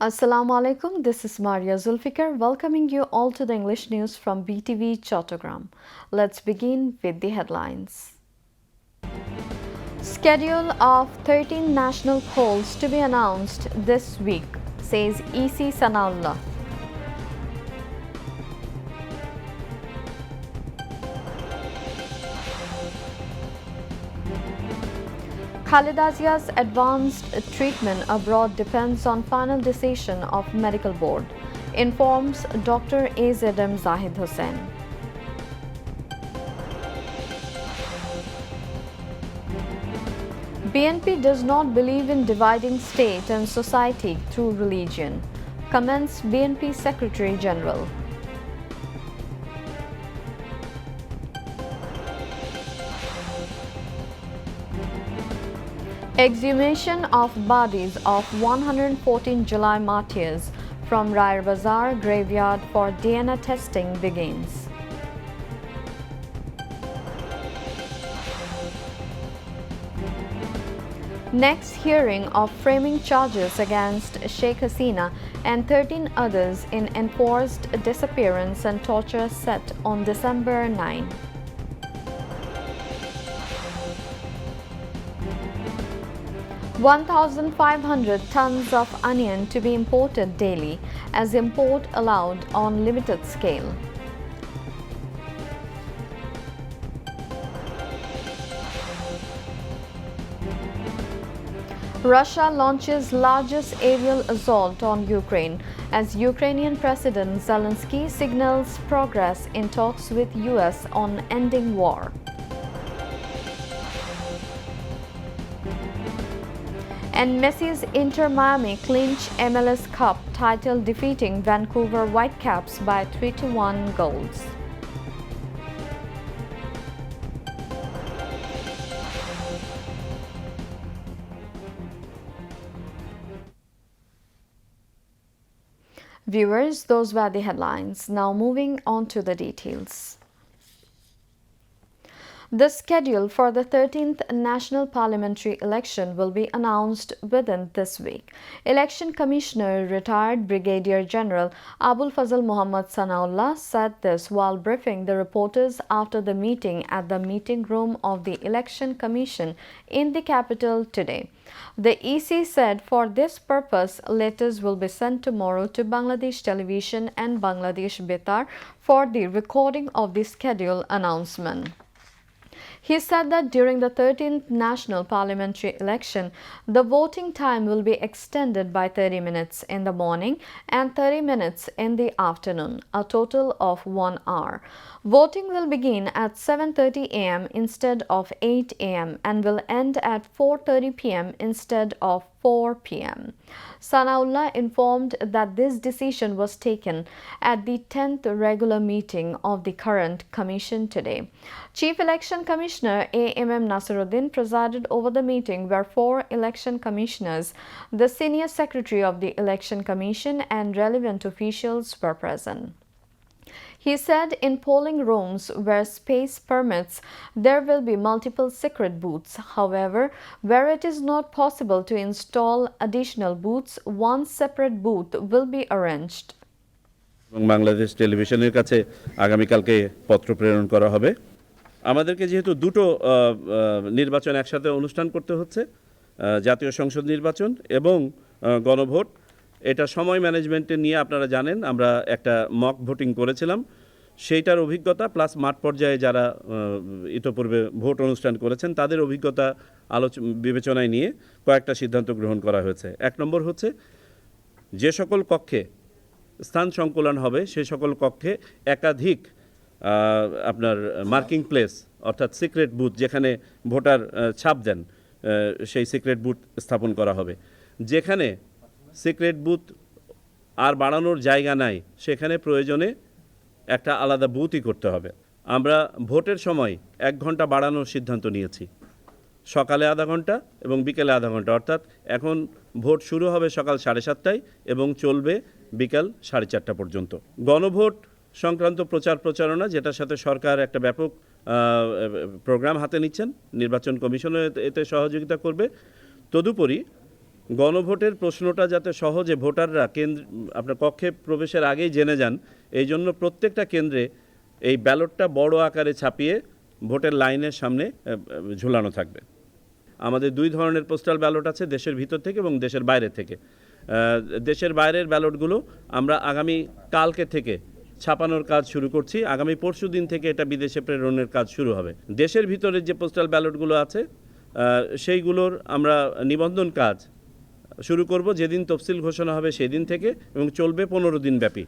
Assalamu alaikum, this is Maria Zulfikar welcoming you all to the English news from Btv-Chattogram. Let's begin with the headlines. Schedule of 13 national polls to be announced this week, says EC Sanaullah. Khalida Zia's advanced treatment abroad depends on final decision of medical board, informs Dr. A.Z.M. Zahid Hussain. BNP does not believe in dividing state and society through religion, comments BNP Secretary General. Exhumation of bodies of 114 July martyrs from Raater Bazaar graveyard for DNA testing begins. Next hearing of framing charges against Sheikh Hasina and 13 others in enforced disappearance and torture set on December 9. $1,500 tons of onion to be imported daily as import allowed on limited scale. Russia launches largest aerial assault on Ukraine as Ukrainian President Zelensky signals progress in talks with US on ending war. And Messi's Inter Miami clinch MLS Cup title, defeating Vancouver Whitecaps by 3-1 goals. Viewers, those were the headlines. Now moving on to the details. The schedule for the 13th National Parliamentary Election will be announced within this week. Election Commissioner, retired Brigadier General Abul Fazl Muhammad Sanaullah said this while briefing the reporters after the meeting at the meeting room of the Election Commission in the capital today. The EC said for this purpose, letters will be sent tomorrow to Bangladesh Television and Bangladesh Betar for the recording of the schedule announcement. He said that during the 13th National Parliamentary Election, the voting time will be extended by 30 minutes in the morning and 30 minutes in the afternoon, a total of 1 hour. Voting will begin at 7:30 a.m. instead of 8 a.m. and will end at 4:30 p.m. instead of 4 p.m. Sanaullah informed that this decision was taken at the 10th regular meeting of the current commission today. Chief Election Commissioner A.M.M. Nasiruddin presided over the meeting where 4 election commissioners, the Senior Secretary of the Election Commission and relevant officials were present. He said in polling rooms where space permits, there will be multiple secret booths. However, where it is not possible to install additional booths, one separate booth will be arranged. Bangladesh টেলিভিশনের কাছে আগামীকালকে পত্র প্রেরণ করা হবে। আমাদেরকে যেহেতু দুটো নির্বাচন একসাথে অনুষ্ঠান করতে হচ্ছে, জাতীয় সংসদ নির্বাচন এবং গণভোট, এটা সময় ম্যানেজমেন্টে নিয়ে আপনারা জানেন আমরা একটা মক ভোটিং করেছিলাম, সেইটার অভিজ্ঞতা প্লাস মাঠ পর্যায়ে যারা ইতোপূর্বে ভোট অনুষ্ঠান করেছেন তাদের অভিজ্ঞতা বিবেচনায় নিয়ে কয়েকটা সিদ্ধান্ত গ্রহণ করা হয়েছে। এক নম্বর হচ্ছে যে সকল কক্ষে স্থান সংকুলন হবে সে সকল কক্ষে একাধিক আপনার মার্কিং প্লেস অর্থাৎ সিক্রেট বুথ, যেখানে ভোটার ছাপ দেন সেই সিক্রেট বুথ স্থাপন করা হবে। যেখানে সিক্রেট বুথ আর বাড়ানোর জায়গা নাই সেখানে প্রয়োজনে একটা আলাদা বুথই করতে হবে। আমরা ভোটের সময় 1 ঘন্টা বাড়ানোর সিদ্ধান্ত নিয়েছি, সকালে আধা ঘন্টা এবং বিকেলে আধা ঘন্টা, অর্থাৎ এখন ভোট শুরু হবে সকাল 7:30টায় এবং চলবে বিকাল 4:30 পর্যন্ত। গণভোট সংক্রান্ত প্রচারণা, যেটার সাথে সরকার একটা ব্যাপক প্রোগ্রাম হাতে নিচ্ছেন, নির্বাচন কমিশনও এতে সহযোগিতা করবে। তদুপরি গণভোটের প্রশ্নটা যাতে সহজে ভোটাররা আপনার কক্ষে প্রবেশের আগেই জেনে যান, এই জন্য প্রত্যেকটা কেন্দ্রে এই ব্যালটটা বড় আকারে ছাপিয়ে ভোটের লাইনের সামনে ঝুলানো থাকবে। আমাদের দুই ধরনের পোস্টাল ব্যালট আছে, দেশের ভিতর থেকে এবং দেশের বাইরে থেকে। দেশের বাইরের ব্যালটগুলো আমরা আগামী কালকে থেকে ছাপানোর কাজ শুরু করছি। আগামী পরশু দিন থেকে এটা বিদেশে প্রেরণের কাজ শুরু হবে। দেশের ভিতরের যে পোস্টাল ব্যালটগুলো আছে সেইগুলোর আমরা নিবন্ধন কাজ শুরু করব যেদিন তফসিল ঘোষণা হবে সেদিন থেকে, এবং চলবে 15 দিন ব্যাপী।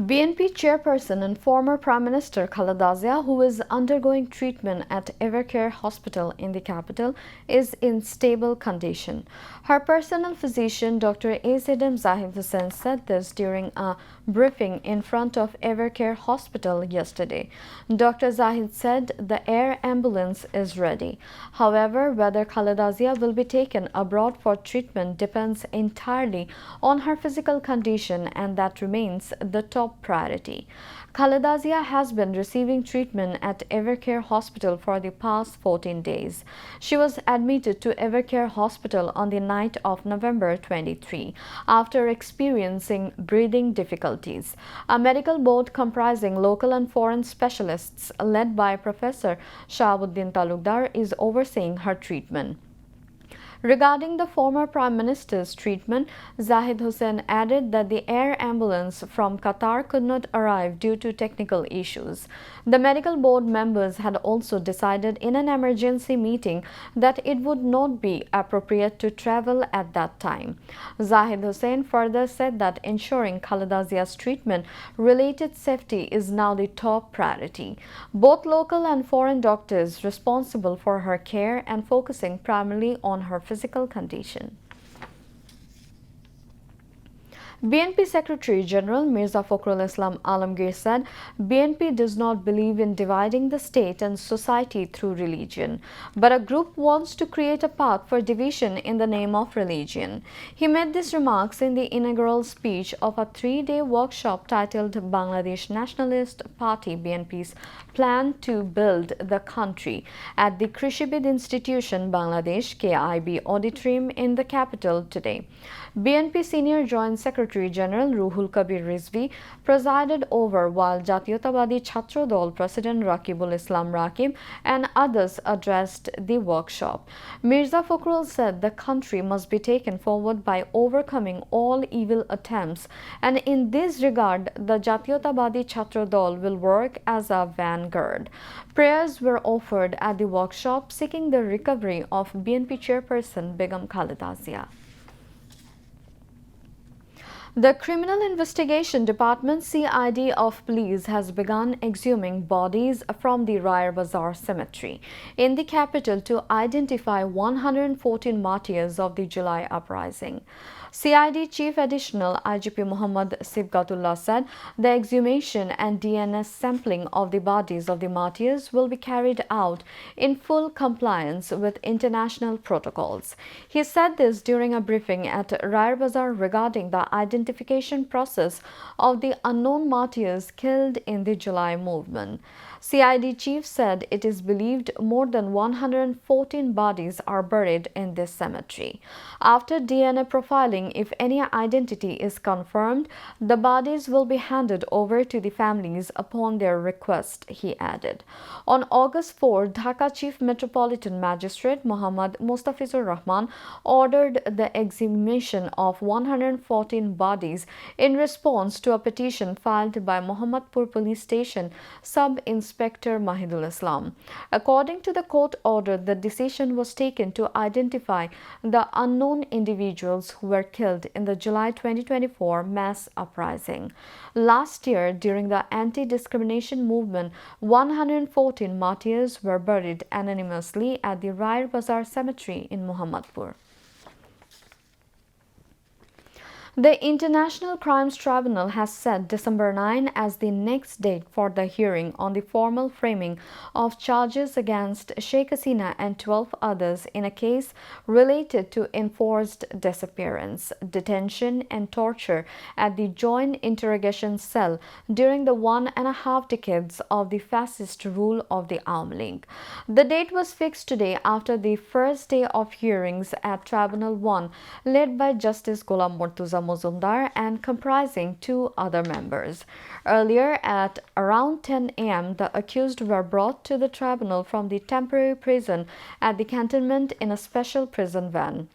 BNP chairperson and former Prime Minister Khaleda Zia, who is undergoing treatment at Evercare Hospital in the capital, is in stable condition. Her personal physician, Dr. A.Z.M. Zahid Hussain, said this during a briefing in front of Evercare Hospital yesterday. Dr. Zahid said the air ambulance is ready. However, whether Khaleda Zia will be taken abroad for treatment depends entirely on her physical condition, and that remains the top priority. Khaleda Zia has been receiving treatment at Evercare Hospital for the past 14 days. She was admitted to Evercare Hospital on the night of November 23 after experiencing breathing difficulties. A medical board comprising local and foreign specialists led by Professor Shahabuddin Talukdar is overseeing her treatment. Regarding the former Prime Minister's treatment, Zahid Hussain added that the air ambulance from Qatar could not arrive due to technical issues. The medical board members had also decided in an emergency meeting that it would not be appropriate to travel at that time. Zahid Hussain further said that ensuring Khaleda Zia's treatment-related safety is now the top priority. Both local and foreign doctors responsible for her care and focusing primarily on her physical condition. BNP Secretary General Mirza Fakhrul Islam Alamgir said BNP does not believe in dividing the state and society through religion, but a group wants to create a path for division in the name of religion. He made these remarks in the inaugural speech of a 3-day workshop titled Bangladesh Nationalist Party BNP's Plan to Build the Country at the Krishibid Institution Bangladesh KIB Auditorium in the capital today. BNP Senior Joint Secretary General Ruhul Kabir Rizvi presided over, while Btv-Chattogram President Rakibul Islam Rakib and others addressed the workshop. Mirza Fakhrul said the country must be taken forward by overcoming all evil attempts, and in this regard, the Btv-Chattogram will work as a vanguard. Prayers were offered at the workshop seeking the recovery of BNP chairperson Begum Khaleda Zia. The Criminal Investigation Department CID of police has begun exhuming bodies from the Raater Bazaar cemetery in the capital to identify 114 martyrs of the July uprising. CID Chief Additional IGP Muhammad Sibgatullah said the exhumation and DNA sampling of the bodies of the martyrs will be carried out in full compliance with international protocols. He said this during a briefing at Raater Bazaar regarding the identification process of the unknown martyrs killed in the July movement. CID chief said it is believed more than 114 bodies are buried in this cemetery. After DNA profiling, if any identity is confirmed, the bodies will be handed over to the families upon their request, he added. On August 4, Dhaka Chief Metropolitan Magistrate Muhammad Mustafizur Rahman ordered the exhumation of 114 bodies in response to a petition filed by Mohammadpur Police Station Sub-Inspector Mahidul Islam. According to the court order, the decision was taken to identify the unknown individuals who were killed in the July 2024 mass uprising. Last year, during the anti-discrimination movement, 114 martyrs were buried anonymously at the Raater Bazaar cemetery in Mohammadpur. The International Crimes Tribunal has set December 9 as the next date for the hearing on the formal framing of charges against Sheikh Hasina and 12 others in a case related to enforced disappearance, detention, and torture at the Joint Interrogation Cell during the 1.5 decades of the fascist rule of the Armed League. The date was fixed today after the first day of hearings at Tribunal 1, led by Justice Ghulam Murtuza Muzumdar and comprising 2 other members. Earlier at around 10 a.m., the accused were brought to the tribunal from the temporary prison at the cantonment in a special prison van.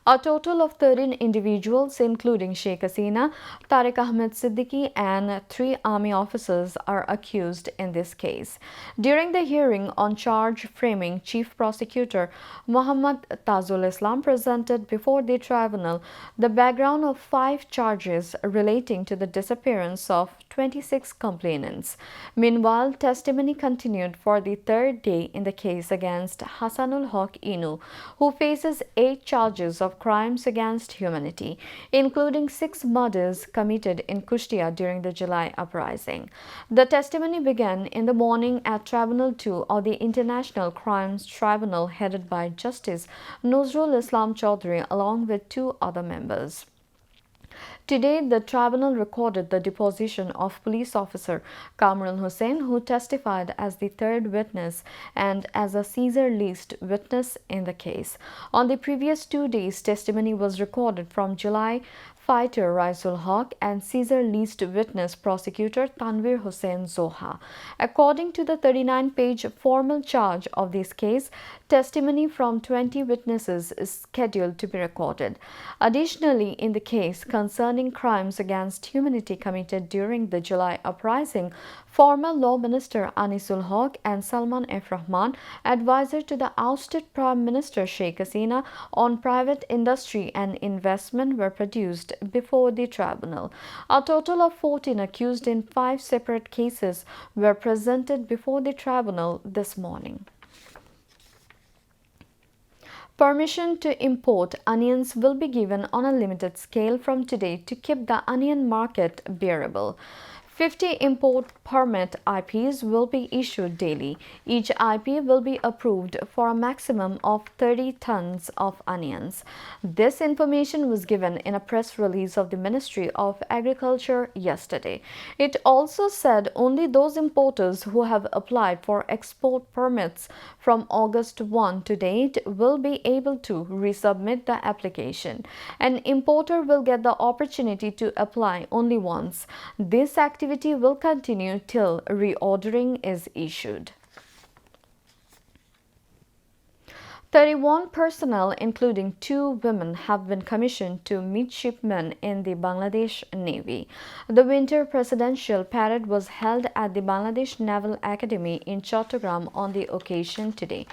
A total of 13 individuals, including Sheikh Hasina, Tariq Ahmed Siddiqui, and 3 army officers, are accused in this case. During the hearing on charge framing, Chief Prosecutor Muhammad Tajul Islam presented before the tribunal the background of 5 charges relating to the disappearance of 26 complainants. Meanwhile, testimony continued for the 3rd day in the case against Hasanul Inu, who faces 8 charges of crimes against humanity, including 6 murders committed in Kushtia during the July uprising. The testimony began in the morning at Tribunal 2 of the International Crimes Tribunal headed by Justice Nuzrul Islam Chaudhry along with 2 other members. Today, the tribunal recorded the deposition of police officer Kamrul Hussain, who testified as the 3rd witness and as a Caesar least witness in the case. On the previous 2 days, testimony was recorded from July fighter Raisul Haq and Caesar least witness prosecutor Tanvir Hussain Zoha. According to the 39-page formal charge of this case, testimony from 20 witnesses is scheduled to be recorded. Additionally, in the case concerning crimes against humanity committed during the July uprising, former Law Minister Anisul Haq and Salman F. Rahman, advisor to the ousted Prime Minister Sheikh Hasina on private industry and investment, were produced before the tribunal. A total of 14 accused in 5 separate cases were presented before the tribunal this morning. Permission to import onions will be given on a limited scale from today to keep the onion market bearable. 50 import permit IPs will be issued daily. Each IP will be approved for a maximum of 30 tons of onions. This information was given in a press release of the Ministry of Agriculture yesterday. It also said only those importers who have applied for export permits from August 1 to date will be able to resubmit the application. An importer will get the opportunity to apply only once. This activity will continue till reordering is issued. 31 personnel, including 2 women, have been commissioned to midshipmen in the Bangladesh Navy. The winter presidential parade was held at the Bangladesh Naval Academy in Chattogram on the occasion today.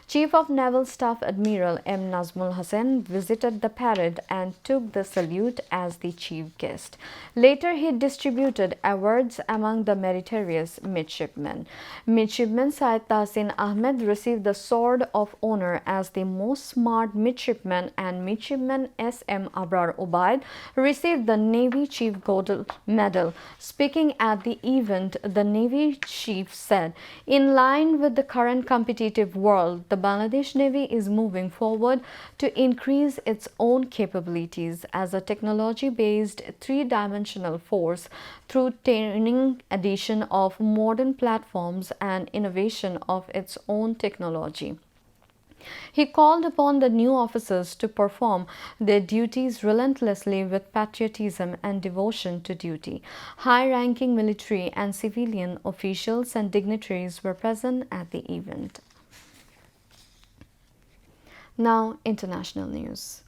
Chief of Naval Staff Admiral M. Nazmul Hussain visited the parade and took the salute as the chief guest. Later, he distributed awards among the meritorious midshipmen. Midshipman Syed Tahsin Ahmed received the Sword of Honor as the most smart midshipman, and Midshipman S.M. Abrar Ubaid received the Navy Chief Gold Medal. Speaking at the event, the Navy Chief said, "In line with the current competitive world, the Bangladesh Navy is moving forward to increase its own capabilities as a technology-based 3-dimensional force through training, addition of modern platforms, and innovation of its own technology." He called upon the new officers to perform their duties relentlessly with patriotism and devotion to duty. High-ranking military and civilian officials and dignitaries were present at the event. Now, international news.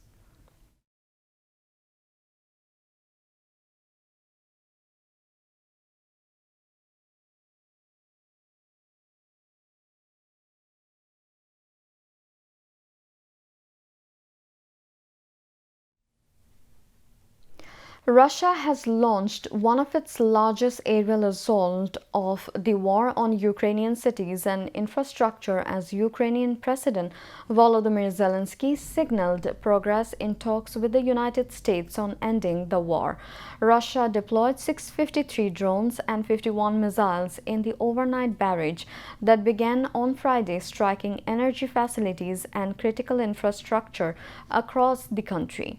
Russia has launched one of its largest aerial assaults of the war on Ukrainian cities and infrastructure as Ukrainian President Volodymyr Zelensky signaled progress in talks with the United States on ending the war. Russia deployed 653 drones and 51 missiles in the overnight barrage that began on Friday, striking energy facilities and critical infrastructure across the country.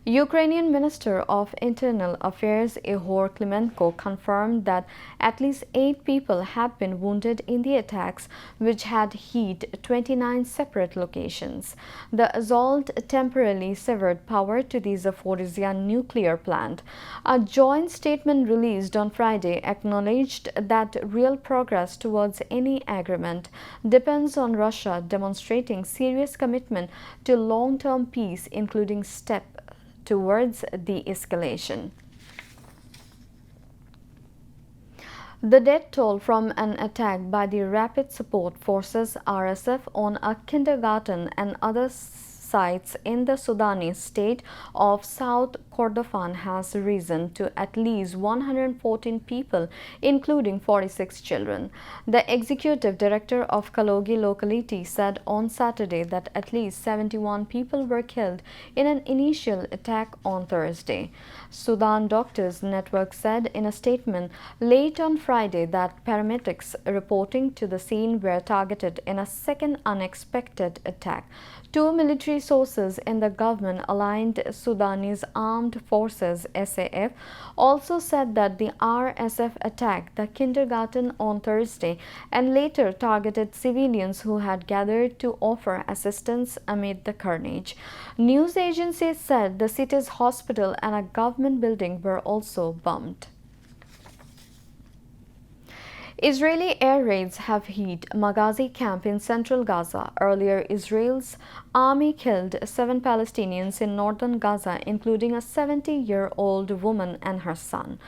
Ukrainian Minister of Internal Affairs Ihor Klimenko confirmed that at least 8 people have been wounded in the attacks, which had hit 29 separate locations. The assault temporarily severed power to the Zaporizhzhia nuclear plant. A joint statement released on Friday acknowledged that real progress towards any agreement depends on Russia demonstrating serious commitment to long-term peace, including steps towards de-escalation. The death toll from an attack by the Rapid Support Forces (RSF) on a kindergarten and other sites in the Sudanese state of South Kordofan has risen to at least 114 people, including 46 children. The executive director of Kalogi locality said on Saturday that at least 71 people were killed in an initial attack on Thursday. Sudan Doctors Network said in a statement late on Friday that paramedics reporting to the scene were targeted in a second unexpected attack. 2 military sources in the government-aligned Sudanese Armed Forces (SAF) also said that the RSF attacked the kindergarten on Thursday and later targeted civilians who had gathered to offer assistance amid the carnage. News agencies said the city's hospital and a government building were also bombed. Israeli air raids have hit Maghazi camp in central Gaza. Earlier, Israel's army killed 7 Palestinians in northern Gaza, including a 70-year-old woman and her son.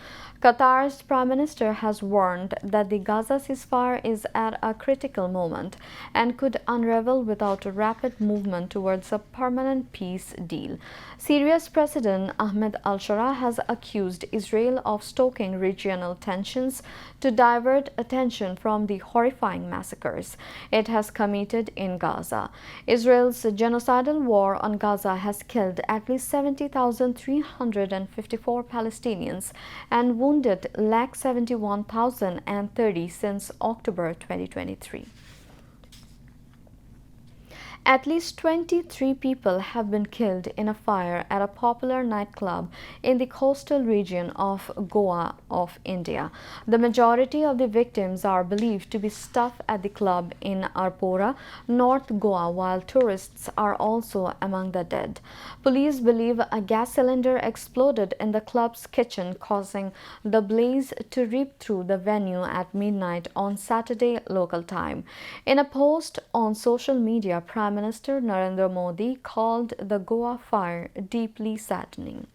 Qatar's prime minister has warned that the Gaza ceasefire is at a critical moment and could unravel without a rapid movement towards a permanent peace deal. Syria's President Ahmed al-Shara has accused Israel of stoking regional tensions to divert attention from the horrifying massacres it has committed in Gaza. Israel's genocidal war on Gaza has killed at least 70,354 Palestinians and wounded 71,030 since October 2023. At least 23 people have been killed in a fire at a popular nightclub in the coastal region of Goa of India. The majority of the victims are believed to be staff at the club in Arpora, North Goa, while tourists are also among the dead. Police believe a gas cylinder exploded in the club's kitchen, causing the blaze to rip through the venue at midnight on Saturday local time. In a post on social media, Prime Minister Narendra Modi called the Goa fire deeply saddening.